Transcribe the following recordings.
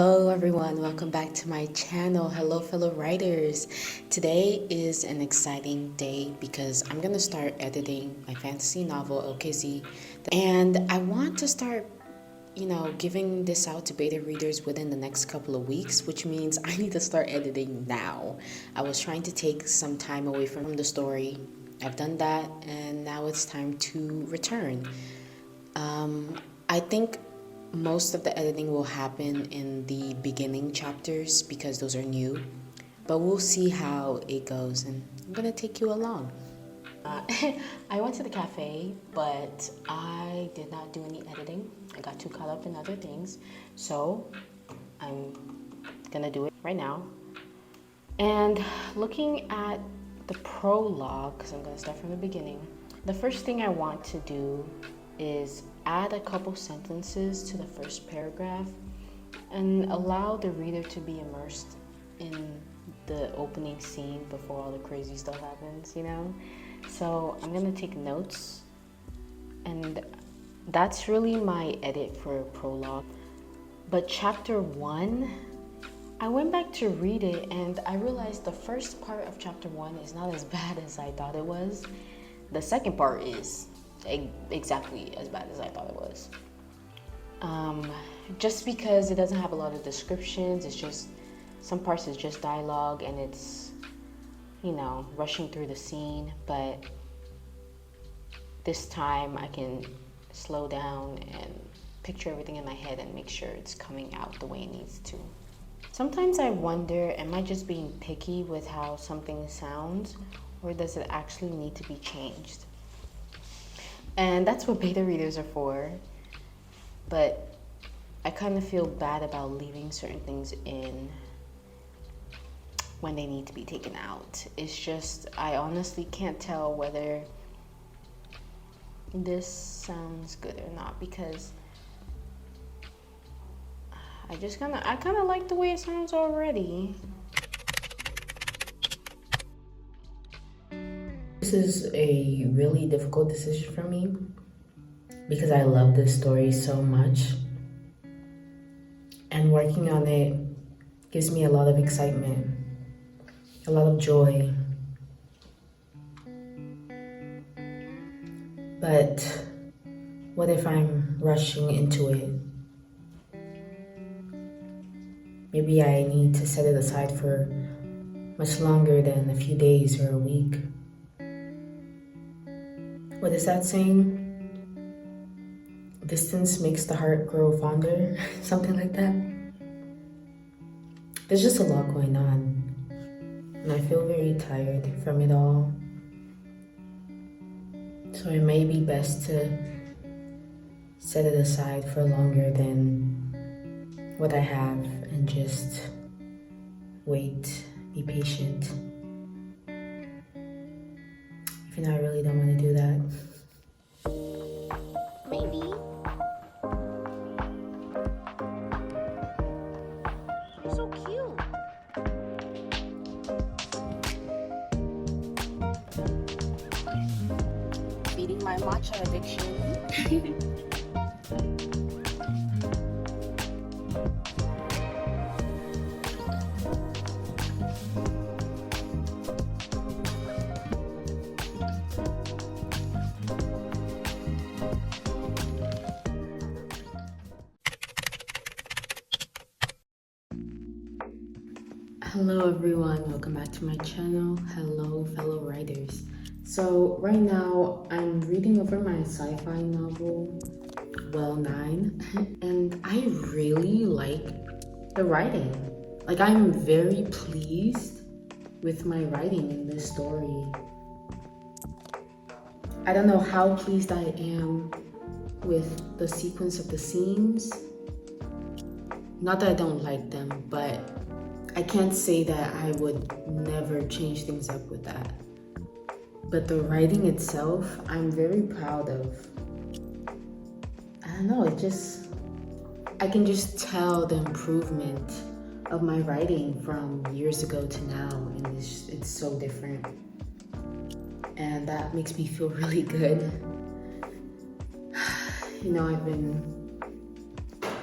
Hello everyone, welcome back to my channel. Hello fellow writers. Today is an exciting day because I'm gonna start editing my fantasy novel OKZ, and I want to start giving this out to beta readers within the next couple of weeks, which means I need to start editing now. I was trying to take some time away from the story. I've done that and now it's time to return. I think most of the editing will happen in the beginning chapters because those are new, but we'll see how it goes and I'm gonna take you along. I went to the cafe, but I did not do any editing. I got too caught up in other things, so I'm gonna do it right now. And looking at the prologue, because I'm gonna start from the beginning, the first thing I want to do is add a couple sentences to the first paragraph and allow the reader to be immersed in the opening scene before all the crazy stuff happens, So I'm gonna take notes, and that's really my edit for a prologue. But chapter 1, I went back to read it and I realized the first part of chapter 1 is not as bad as I thought it was. The second part is exactly as bad as I thought it was. Just because it doesn't have a lot of descriptions, it's just some parts is just dialogue and it's rushing through the scene. But this time I can slow down and picture everything in my head and make sure it's coming out the way it needs to. Sometimes I wonder, am I just being picky with how something sounds, or does it actually need to be changed? And that's what beta readers are for. But I kind of feel bad about leaving certain things in when they need to be taken out. It's just, I honestly can't tell whether this sounds good or not, because I kind of like the way it sounds already. This is a really difficult decision for me because I love this story so much, and working on it gives me a lot of excitement, a lot of joy. But what if I'm rushing into it? Maybe I need to set it aside for much longer than a few days or a week. What is that saying? Distance makes the heart grow fonder, something like that. There's just a lot going on, and I feel very tired from it all. So it may be best to set it aside for longer than what I have and just wait, be patient. Even though I really don't want to do that. Maybe. You're so cute. Beating my matcha addiction. Hello everyone, welcome back to my channel. Hello fellow writers. So right now I'm reading over my sci-fi novel, Well 9, and I really like the writing. Like, I'm very pleased with my writing in this story. I don't know how pleased I am with the sequence of the scenes. Not that I don't like them, but I can't say that I would never change things up with that. But the writing itself, I'm very proud of. I don't know, I can just tell the improvement of my writing from years ago to now, and it's so different. And that makes me feel really good. I've been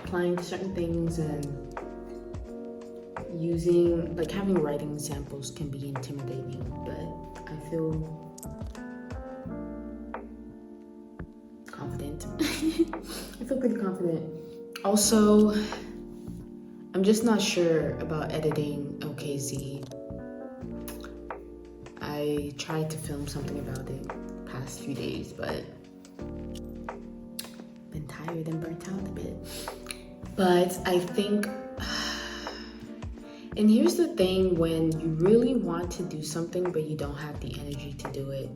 applying to certain things and using, like, having writing samples can be intimidating, but I feel confident. I feel pretty confident. Also, I'm just not sure about editing LKZ. I tried to film something about it past few days, but been tired and burnt out a bit. But I think, and here's the thing, when you really want to do something but you don't have the energy to do it,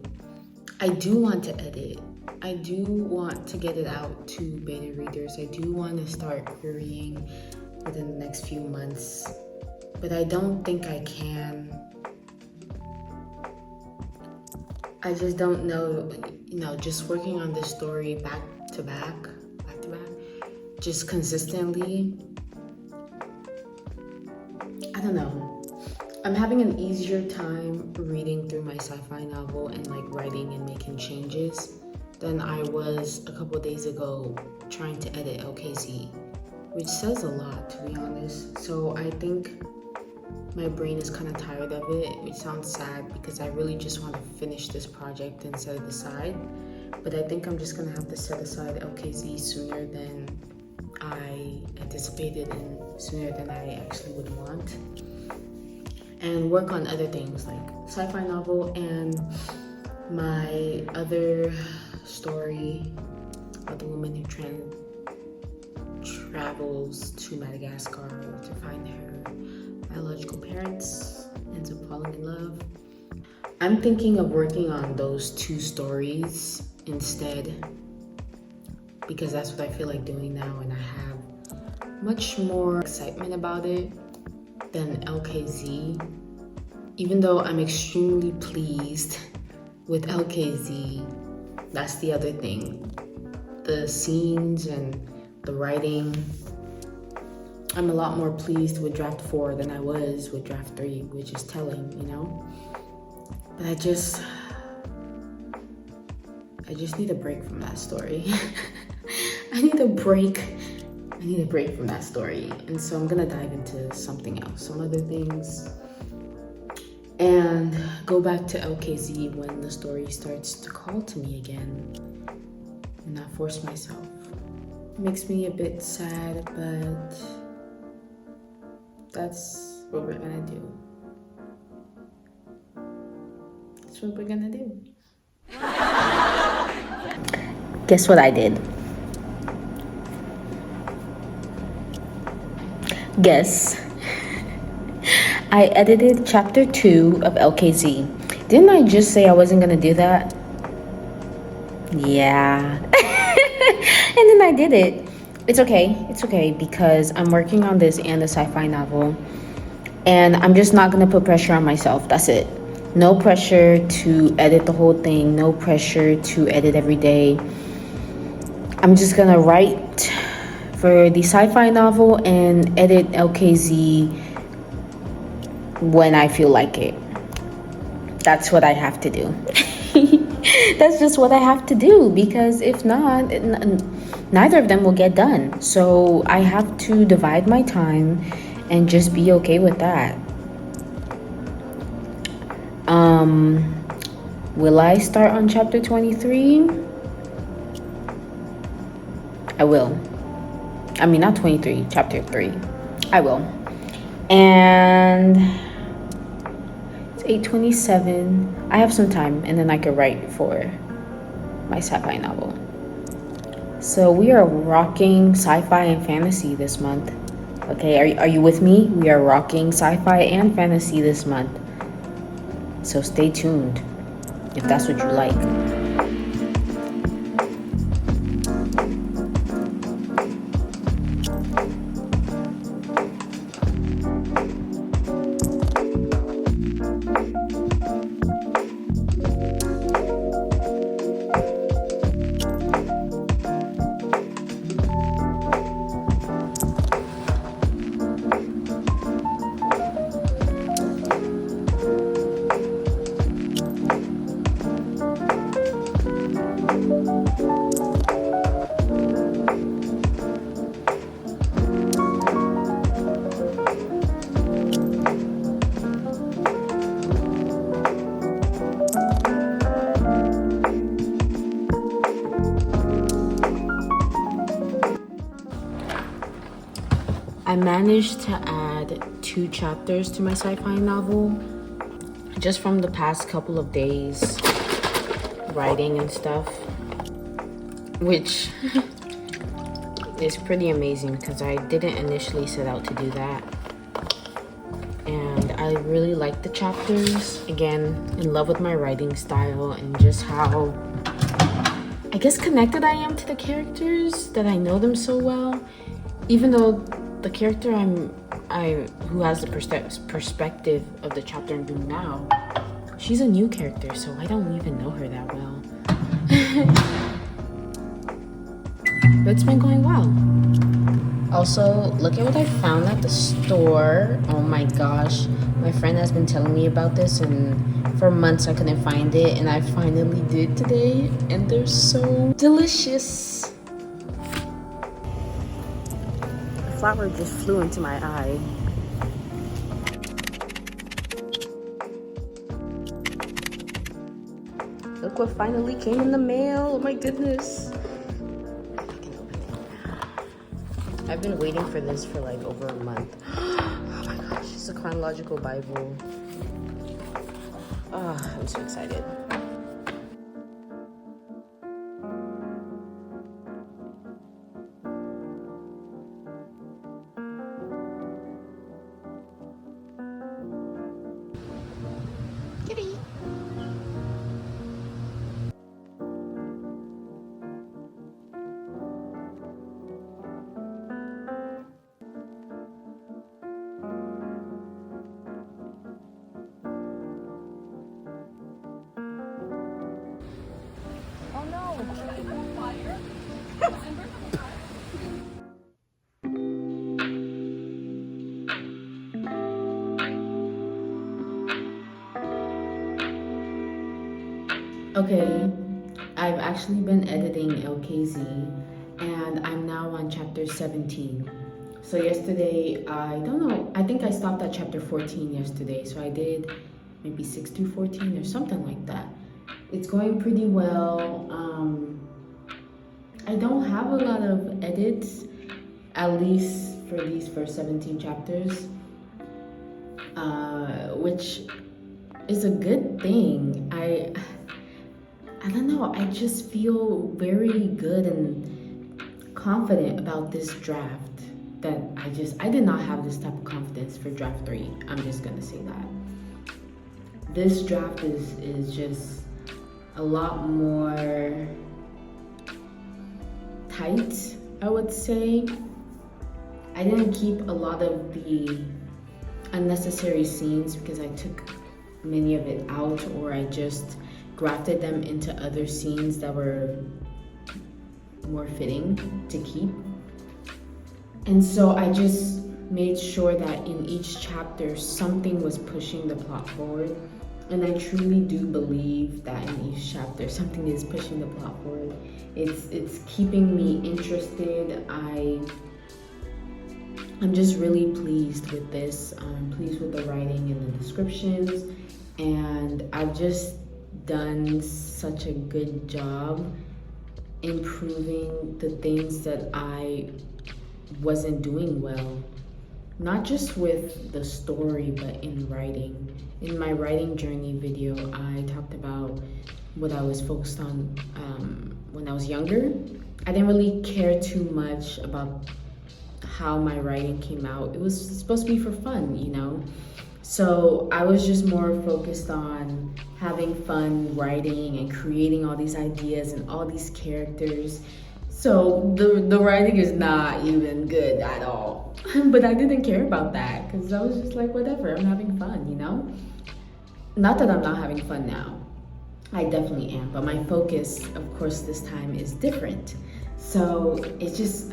I do want to edit. I do want to get it out to beta readers. I do want to start querying within the next few months, but I don't think I can. I just don't know, just working on this story back to back, just consistently. I don't know. I'm having an easier time reading through my sci-fi novel and like writing and making changes than I was a couple days ago trying to edit LKZ, which says a lot, to be honest. So I think my brain is kind of tired of it, which sounds sad because I really just want to finish this project and set it aside. But I think I'm just gonna have to set aside LKZ sooner than I anticipated and sooner than I actually would want, and work on other things like sci-fi novel and my other story about the woman who travels to Madagascar to find her biological parents, ends up falling in love. I'm thinking of working on those two stories instead, because that's what I feel like doing now, and I have much more excitement about it than LKZ. Even though I'm extremely pleased with LKZ, that's the other thing. The scenes and the writing, I'm a lot more pleased with draft 4 than I was with draft 3, which is telling, But I just need a break from that story. I need a break from that story. And so I'm gonna dive into something else, some other things, and go back to LKZ when the story starts to call to me again and not force myself. It makes me a bit sad, but that's what we're gonna do. That's what we're gonna do. Guess what I did? Guess. I edited chapter 2 of LKZ. Didn't I just say I wasn't gonna do that? Yeah. And then I did it. It's okay because I'm working on this and the sci-fi novel, and I'm just not gonna put pressure on myself. That's it. No pressure to edit the whole thing, no pressure to edit every day. I'm just gonna write for the sci-fi novel and edit LKZ when I feel like it. That's what I have to do. That's just what I have to do, because if not, neither of them will get done. So I have to divide my time and just be okay with that. Will I start on chapter 23? I will. I mean, not 23, chapter 3. I will. And it's 8:27. I have some time, and then I could write for my sci-fi novel. So we are rocking sci-fi and fantasy this month. Okay, are you with me? We are rocking sci-fi and fantasy this month. So stay tuned if that's what you like. I managed to add 2 chapters to my sci-fi novel just from the past couple of days writing and stuff, which is pretty amazing because I didn't initially set out to do that. And I really like the chapters. Again, in love with my writing style and just how, I guess, connected I am to the characters, that I know them so well. Even though the character who has the perspective of the chapter I'm doing now, she's a new character, so I don't even know her that well. But it's been going well. Also, look at what I found at the store. Oh my gosh. My friend has been telling me about this, and for months I couldn't find it, and I finally did today, and they're so delicious. The flower just flew into my eye. Look what finally came in the mail. Oh my goodness. I've been waiting for this for like over a month. Oh my gosh, it's a chronological Bible. Oh, I'm so excited. Kitty. Oh no! Fire? Okay, I've actually been editing LKZ, and I'm now on chapter 17. So yesterday, I don't know, I think I stopped at chapter 14 yesterday, so I did maybe 6 through 14 or something like that. It's going pretty well. I don't have a lot of edits, at least for these first 17 chapters, which is a good thing. I don't know, I just feel very good and confident about this draft, that I did not have this type of confidence for draft 3. I'm just gonna say that. This draft is just a lot more tight, I would say. I didn't keep a lot of the unnecessary scenes because I took many of it out, or I just grafted them into other scenes that were more fitting to keep. And so I just made sure that in each chapter something was pushing the plot forward. And I truly do believe that in each chapter something is pushing the plot forward. It's keeping me interested. I'm just really pleased with this. I'm pleased with the writing and the descriptions, and I've just done such a good job improving the things that I wasn't doing well, not just with the story but in writing. In my writing journey video, I talked about what I was focused on when I was younger. I didn't really care too much about how my writing came out. It was supposed to be for fun, you know? So I was just more focused on having fun writing and creating all these ideas and all these characters. So the writing is not even good at all. But I didn't care about that because I was just like, whatever, I'm having fun, you know? Not that I'm not having fun now. I definitely am, but my focus, of course, this time is different. So it's just,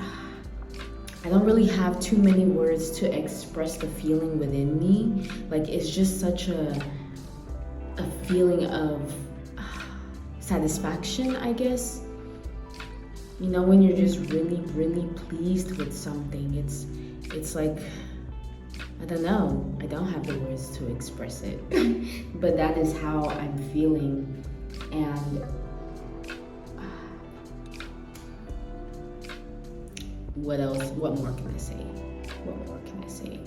I don't really have too many words to express the feeling within me. Like, it's just such a feeling of satisfaction, I guess. You know, when you're just really, really pleased with something, it's like, I don't know, I don't have the words to express it. But that is how I'm feeling. And what else, what more can I say? what more can I say?